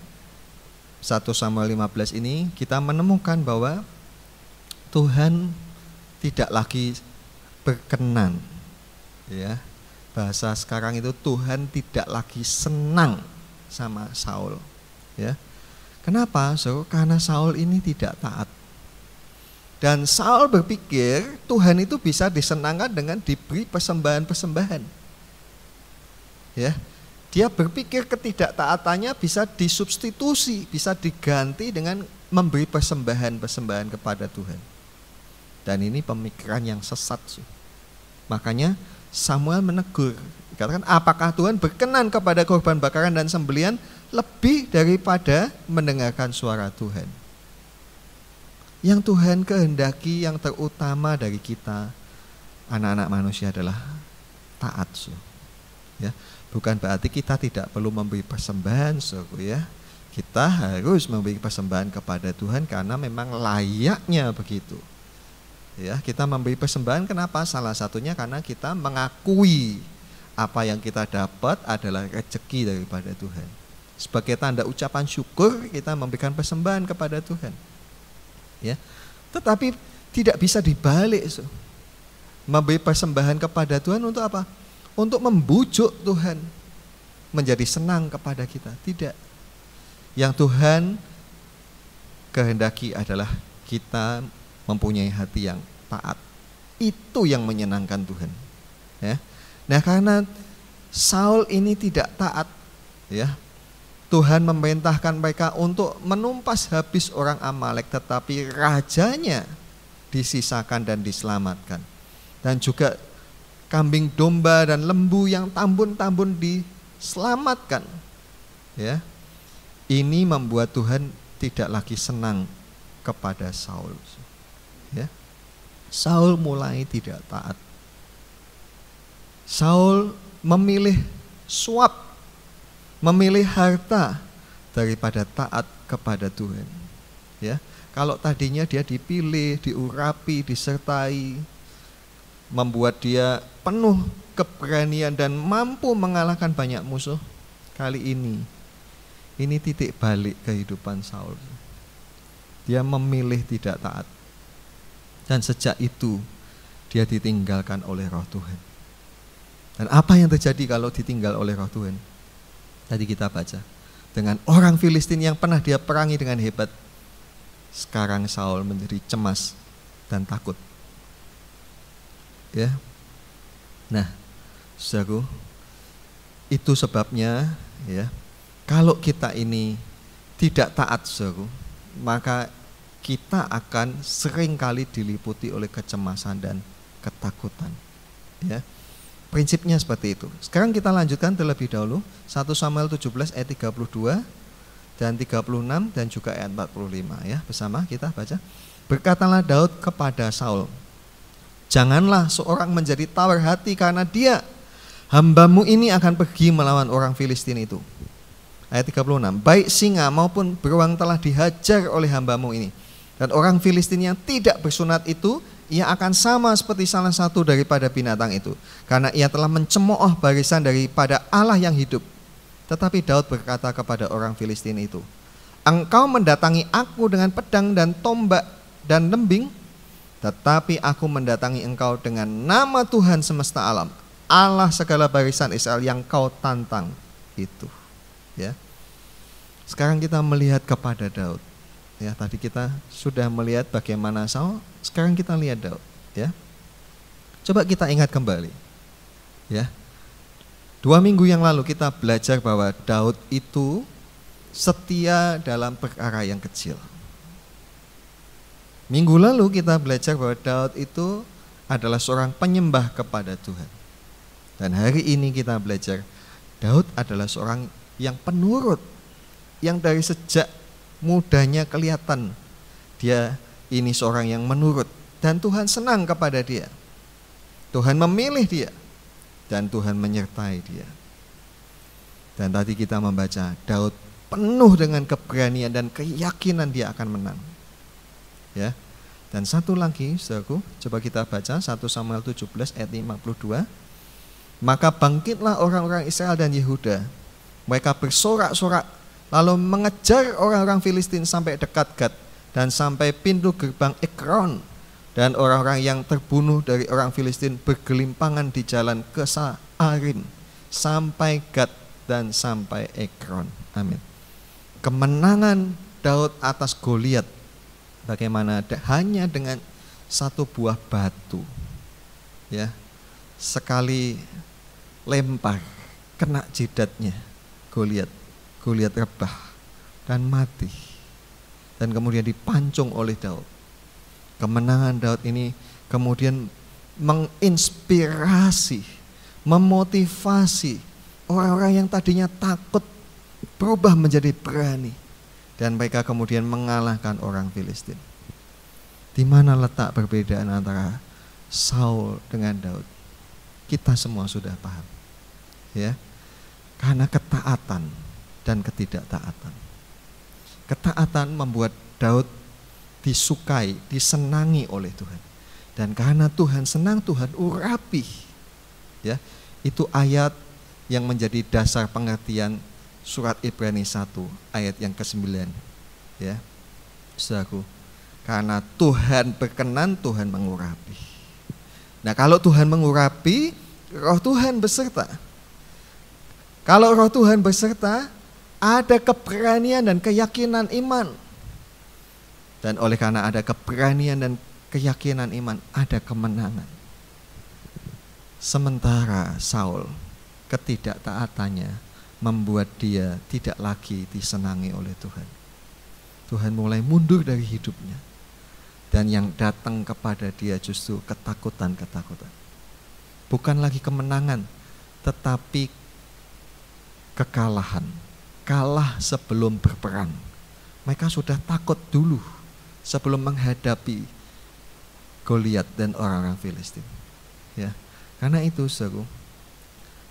1 Samuel 15 ini kita menemukan bahwa Tuhan tidak lagi berkenan, ya. Bahasa sekarang itu Tuhan tidak lagi senang sama Saul, ya. Kenapa? Karena Saul ini tidak taat. Dan Saul berpikir Tuhan itu bisa disenangkan dengan diberi persembahan-persembahan. Ya, dia berpikir ketidaktaatannya bisa disubstitusi, bisa diganti dengan memberi persembahan-persembahan kepada Tuhan. Dan ini pemikiran yang sesat. Makanya Samuel menegur, dikatakan apakah Tuhan berkenan kepada korban bakaran dan sembelihan lebih daripada mendengarkan suara Tuhan. Yang Tuhan kehendaki yang terutama dari kita anak-anak manusia adalah taat. Ya, bukan berarti kita tidak perlu memberi persembahan, ya. Kita harus memberi persembahan kepada Tuhan karena memang layaknya begitu. Ya, kita memberi persembahan kenapa? Salah satunya karena kita mengakui apa yang kita dapat adalah rezeki daripada Tuhan. Sebagai tanda ucapan syukur kita memberikan persembahan kepada Tuhan. Ya, tetapi tidak bisa dibalik. Memberi persembahan kepada Tuhan untuk apa? Untuk membujuk Tuhan menjadi senang kepada kita. Tidak. Yang Tuhan kehendaki adalah kita mempunyai hati yang taat. Itu yang menyenangkan Tuhan. Ya. Nah, karena Saul ini tidak taat, ya, Tuhan memerintahkan mereka untuk menumpas habis orang Amalek, tetapi rajanya disisakan dan diselamatkan. Dan juga kambing domba dan lembu yang tambun-tambun diselamatkan. Ya. Ini membuat Tuhan tidak lagi senang kepada Saul. Ya. Saul mulai tidak taat. Saul memilih suap, memilih harta daripada taat kepada Tuhan. Ya, kalau tadinya dia dipilih, diurapi, disertai, membuat dia penuh keberanian dan mampu mengalahkan banyak musuh, kali ini titik balik kehidupan Saul. Dia memilih tidak taat. Dan sejak itu dia ditinggalkan oleh Roh Tuhan. Dan apa yang terjadi kalau ditinggal oleh Roh Tuhan? Tadi kita baca, dengan orang Filistin yang pernah dia perangi dengan hebat, sekarang Saul menjadi cemas dan takut. Ya. Nah, saudaraku, itu sebabnya, ya, kalau kita ini tidak taat, saudaraku, maka kita akan seringkali diliputi oleh kecemasan dan ketakutan. Ya. Prinsipnya seperti itu. Sekarang kita lanjutkan terlebih dahulu 1 Samuel 17 ayat 32 dan 36 dan juga ayat 45, ya. Bersama kita baca. Berkatalah Daud kepada Saul, janganlah seorang menjadi tawar hati karena dia, hambamu ini akan pergi melawan orang Filistin itu. Ayat 36, baik singa maupun beruang telah dihajar oleh hambamu ini. Dan orang Filistin yang tidak bersunat itu, ia akan sama seperti salah satu daripada binatang itu, karena ia telah mencemooh barisan daripada Allah yang hidup. Tetapi Daud berkata kepada orang Filistin itu, engkau mendatangi aku dengan pedang dan tombak dan lembing, tetapi aku mendatangi engkau dengan nama Tuhan semesta alam, Allah segala barisan Israel yang kau tantang itu. Ya. Sekarang kita melihat kepada Daud. Ya, tadi kita sudah melihat bagaimana Saul, sekarang kita lihat Daud, ya. Coba kita ingat kembali. Ya. 2 minggu yang lalu kita belajar bahwa Daud itu setia dalam perkara yang kecil. Minggu lalu kita belajar bahwa Daud itu adalah seorang penyembah kepada Tuhan. Dan hari ini kita belajar Daud adalah seorang yang penurut, yang dari sejak mudanya kelihatan dia ini seorang yang menurut, dan Tuhan senang kepada dia. Tuhan memilih dia dan Tuhan menyertai dia. Dan tadi kita membaca Daud penuh dengan keberanian dan keyakinan dia akan menang. Ya. Dan satu lagi, saudaraku, coba kita baca 1 Samuel 17 ayat 52. Maka bangkitlah orang-orang Israel dan Yehuda. Mereka bersorak-sorak lalu mengejar orang-orang Filistin sampai dekat Gat dan sampai pintu gerbang Ekron. Dan orang-orang yang terbunuh dari orang Filistin bergelimpangan di jalan ke Saarim sampai Gat dan sampai Ekron. Amin. Kemenangan Daud atas Goliat, bagaimana hanya dengan satu buah batu, ya, sekali lempar kena jidatnya Goliat rebah dan mati, dan kemudian dipancung oleh Daud. Kemenangan Daud ini kemudian menginspirasi, memotivasi orang-orang yang tadinya takut berubah menjadi berani, dan mereka kemudian mengalahkan orang Filistin. Di mana letak perbedaan antara Saul dengan Daud? Kita semua sudah paham, ya, karena ketaatan dan ketidaktaatan. Ketaatan membuat Daud disukai, disenangi oleh Tuhan, dan karena Tuhan senang, Tuhan urapi, ya. Itu ayat yang menjadi dasar pengertian surat Ibrani 1 ayat yang ke-9, ya. Saudaraku, karena Tuhan berkenan, Tuhan mengurapi. Nah, kalau Tuhan mengurapi, Roh Tuhan beserta. Kalau Roh Tuhan beserta, ada keberanian dan keyakinan iman. Dan oleh karena ada keberanian dan keyakinan iman, ada kemenangan. Sementara Saul, ketidaktaatannya membuat dia tidak lagi disenangi oleh Tuhan. Tuhan mulai mundur dari hidupnya, dan yang datang kepada dia justru ketakutan-ketakutan. Bukan lagi kemenangan, tetapi kekalahan. Kalah sebelum berperang. Mereka sudah takut dulu sebelum menghadapi Goliat dan orang-orang Filistin, ya. Karena itu, saudara,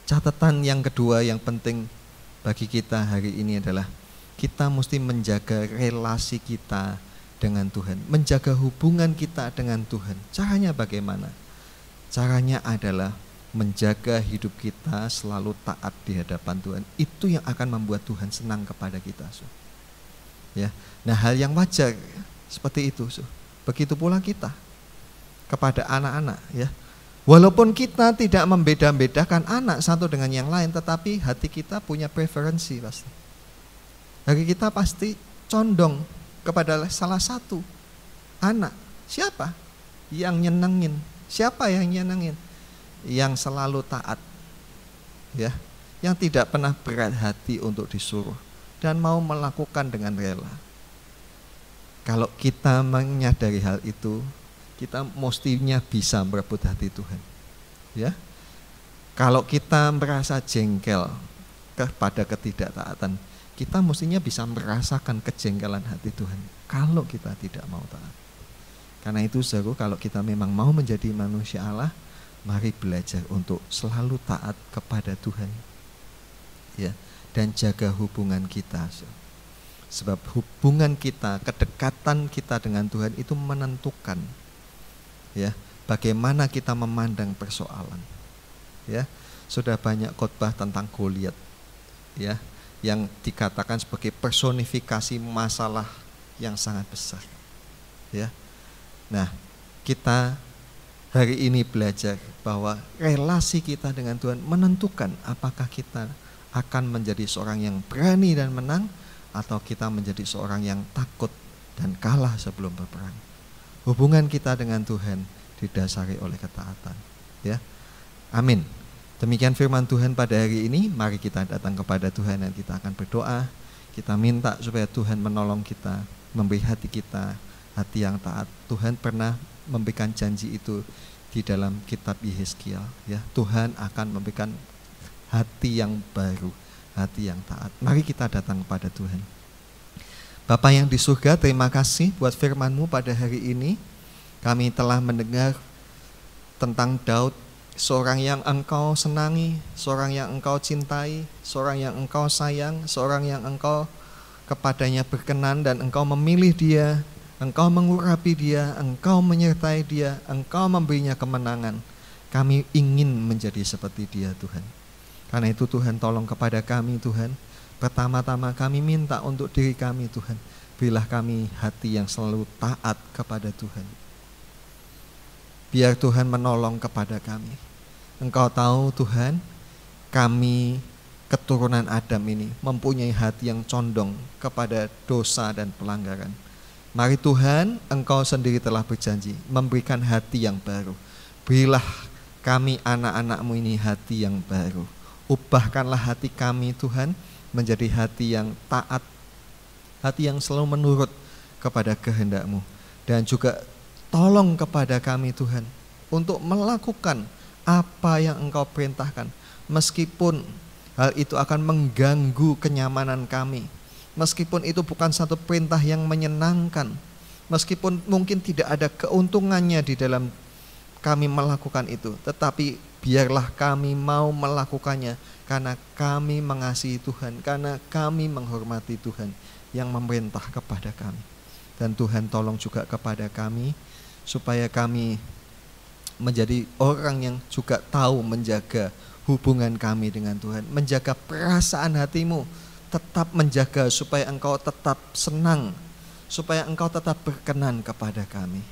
catatan yang kedua yang penting bagi kita hari ini adalah kita mesti menjaga relasi kita dengan Tuhan, menjaga hubungan kita dengan Tuhan. Caranya bagaimana? Caranya adalah menjaga hidup kita selalu taat di hadapan Tuhan. Itu yang akan membuat Tuhan senang kepada kita, ya. Nah, hal yang wajar seperti itu, begitu pula kita kepada anak-anak, ya. Walaupun kita tidak membeda-bedakan anak satu dengan yang lain, tetapi hati kita punya preferensi pasti. Hati kita pasti condong kepada salah satu anak. Siapa yang nyenengin? Siapa yang nyenengin? Yang selalu taat, ya, yang tidak pernah berat hati untuk disuruh dan mau melakukan dengan rela. Kalau kita menyadari hal itu, kita mestinya bisa merebut hati Tuhan, ya. Kalau kita merasa jengkel kepada ketidaktaatan, kita mestinya bisa merasakan kejengkelan hati Tuhan kalau kita tidak mau taat. Karena itu, saudara, kalau kita memang mau menjadi manusia Allah, mari belajar untuk selalu taat kepada Tuhan, ya, dan jaga hubungan kita. Sebab hubungan kita, kedekatan kita dengan Tuhan itu menentukan, ya, bagaimana kita memandang persoalan, ya. Sudah banyak khotbah tentang Goliat, ya, yang dikatakan sebagai personifikasi masalah yang sangat besar, ya. Nah, kita hari ini belajar bahwa relasi kita dengan Tuhan menentukan apakah kita akan menjadi seorang yang berani dan menang, atau kita menjadi seorang yang takut dan kalah sebelum berperang. Hubungan kita dengan Tuhan didasari oleh ketaatan, ya. Amin. Demikian firman Tuhan pada hari ini. Mari kita datang kepada Tuhan dan kita akan berdoa. Kita minta supaya Tuhan menolong kita, memberi hati kita hati yang taat. Tuhan pernah memberikan janji itu di dalam kitab Yehezkiel, ya. Tuhan akan memberikan hati yang baru, hati yang taat. Mari kita datang kepada Tuhan. Bapa yang di surga, terima kasih buat firman-Mu pada hari ini. Kami telah mendengar tentang Daud, seorang yang Engkau senangi, seorang yang Engkau cintai, seorang yang Engkau sayang, seorang yang Engkau kepadanya berkenan, dan Engkau memilih dia, Engkau mengurapi dia, Engkau menyertai dia, Engkau memberinya kemenangan. Kami ingin menjadi seperti dia, Tuhan. Karena itu Tuhan, tolong kepada kami, Tuhan. Pertama-tama kami minta untuk diri kami, Tuhan. Berilah kami hati yang selalu taat kepada Tuhan. Biar Tuhan menolong kepada kami. Engkau tahu, Tuhan, kami keturunan Adam ini mempunyai hati yang condong kepada dosa dan pelanggaran. Mari Tuhan, Engkau sendiri telah berjanji memberikan hati yang baru. Berilah kami anak-anak-Mu ini hati yang baru. Ubahkanlah hati kami Tuhan menjadi hati yang taat, hati yang selalu menurut kepada kehendak-Mu. Dan juga tolong kepada kami Tuhan untuk melakukan apa yang Engkau perintahkan, meskipun hal itu akan mengganggu kenyamanan kami, meskipun itu bukan satu perintah yang menyenangkan, meskipun mungkin tidak ada keuntungannya di dalam kami melakukan itu, tetapi biarlah kami mau melakukannya karena kami mengasihi Tuhan, karena kami menghormati Tuhan yang memerintah kepada kami. Dan Tuhan tolong juga kepada kami supaya kami menjadi orang yang juga tahu menjaga hubungan kami dengan Tuhan, menjaga perasaan hatimu, tetap menjaga supaya Engkau tetap senang, supaya Engkau tetap berkenan kepada kami.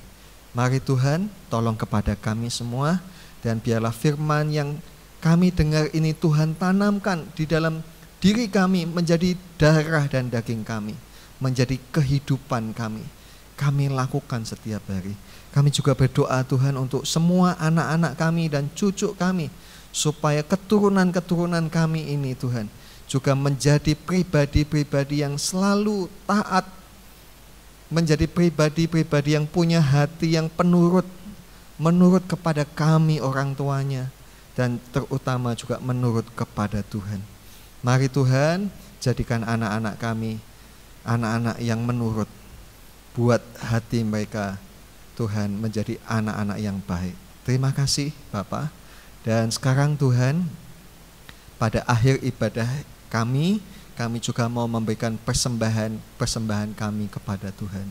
Mari Tuhan, tolong kepada kami semua, dan biarlah firman yang kami dengar ini Tuhan tanamkan di dalam diri kami menjadi darah dan daging kami, menjadi kehidupan kami. Kami lakukan setiap hari. Kami juga berdoa Tuhan untuk semua anak-anak kami dan cucu kami, supaya keturunan-keturunan kami ini Tuhan juga menjadi pribadi-pribadi yang selalu taat, menjadi pribadi-pribadi yang punya hati yang menurut kepada kami orang tuanya, dan terutama juga menurut kepada Tuhan. Mari Tuhan, jadikan anak-anak kami anak-anak yang menurut, buat hati mereka Tuhan menjadi anak-anak yang baik. Terima kasih Bapa. Dan sekarang Tuhan, pada akhir ibadah kami juga mau memberikan persembahan kami kepada Tuhan.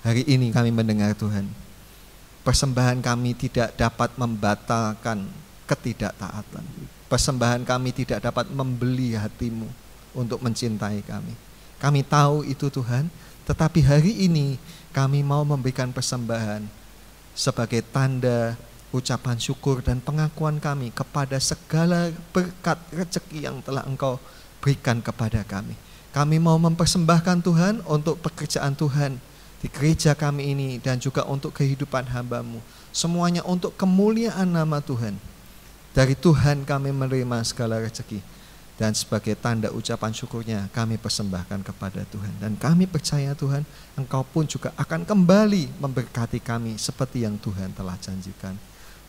Hari ini kami mendengar Tuhan, persembahan kami tidak dapat membatalkan ketidaktaatan. Persembahan kami tidak dapat membeli hatimu untuk mencintai kami. Kami tahu itu Tuhan, tetapi hari ini kami mau memberikan persembahan sebagai tanda ucapan syukur dan pengakuan kami kepada segala berkat rezeki yang telah Engkau berikan kepada kami. Kami mau mempersembahkan Tuhan untuk pekerjaan Tuhan di gereja kami ini, dan juga untuk kehidupan hamba-Mu. Semuanya untuk kemuliaan nama Tuhan. Dari Tuhan kami menerima segala rezeki, dan sebagai tanda ucapan syukurnya kami persembahkan kepada Tuhan. Dan kami percaya Tuhan, Engkau pun juga akan kembali memberkati kami seperti yang Tuhan telah janjikan.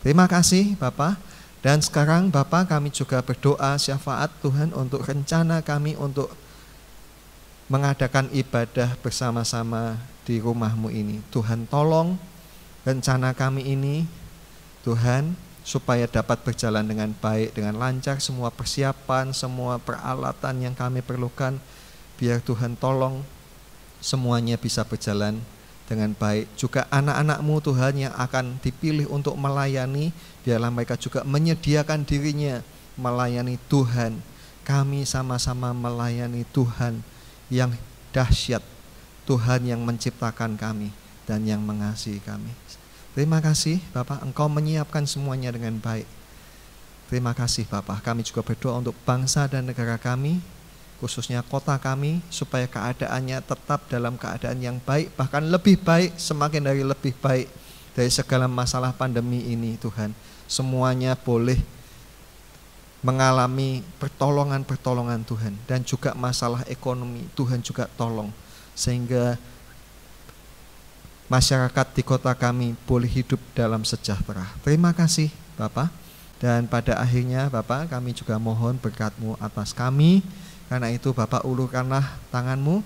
Terima kasih Bapa. Dan sekarang Bapa, kami juga berdoa syafaat Tuhan untuk rencana kami untuk mengadakan ibadah bersama-sama di rumah-Mu ini. Tuhan tolong rencana kami ini Tuhan, supaya dapat berjalan dengan baik, dengan lancar, semua persiapan, semua peralatan yang kami perlukan. Biar Tuhan tolong semuanya bisa berjalan dengan baik. Juga anak-anak-Mu Tuhan yang akan dipilih untuk melayani, biarlah mereka juga menyediakan dirinya melayani Tuhan. Kami sama-sama melayani Tuhan yang dahsyat, Tuhan yang menciptakan kami dan yang mengasihi kami. Terima kasih Bapak, Engkau menyiapkan semuanya dengan baik. Terima kasih Bapak. Kami juga berdoa untuk bangsa dan negara kami, khususnya kota kami, supaya keadaannya tetap dalam keadaan yang baik, bahkan lebih baik, semakin dari lebih baik dari segala masalah pandemi ini Tuhan. Semuanya boleh mengalami pertolongan-pertolongan Tuhan, dan juga masalah ekonomi Tuhan juga tolong, sehingga masyarakat di kota kami boleh hidup dalam sejahtera. Terima kasih Bapak. Dan pada akhirnya Bapak, kami juga mohon berkat-Mu atas kami. Karena itu Bapak, ulurkanlah tangan-Mu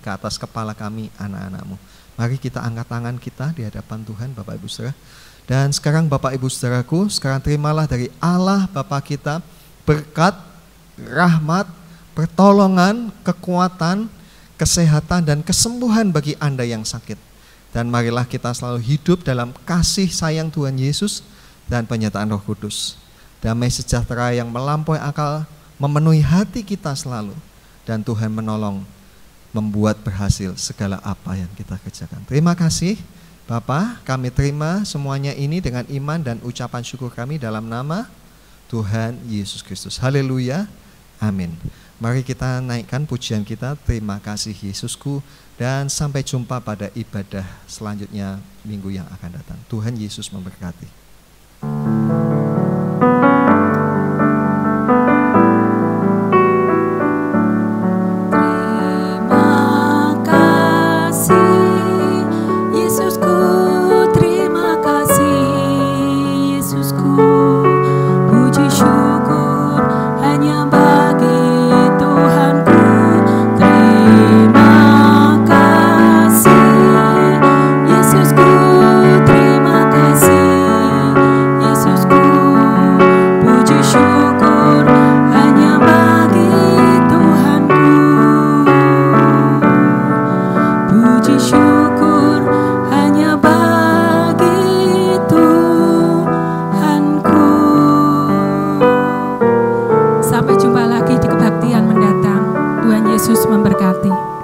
ke atas kepala kami, anak-anak-Mu. Mari kita angkat tangan kita di hadapan Tuhan Bapak Ibu Saudara. Dan sekarang Bapak Ibu Saudaraku, sekarang terimalah dari Allah Bapa kita berkat, rahmat, pertolongan, kekuatan, kesehatan, dan kesembuhan bagi Anda yang sakit. Dan marilah kita selalu hidup dalam kasih sayang Tuhan Yesus dan penyertaan Roh Kudus. Damai sejahtera yang melampaui akal memenuhi hati kita selalu. Dan Tuhan menolong membuat berhasil segala apa yang kita kerjakan. Terima kasih Bapa, kami terima semuanya ini dengan iman dan ucapan syukur kami dalam nama Tuhan Yesus Kristus. Haleluya. Amin. Mari kita naikkan pujian kita, terima kasih Yesusku, dan sampai jumpa pada ibadah selanjutnya minggu yang akan datang. Tuhan Yesus memberkati. Sampai jumpa lagi di kebaktian mendatang. Tuhan Yesus memberkati.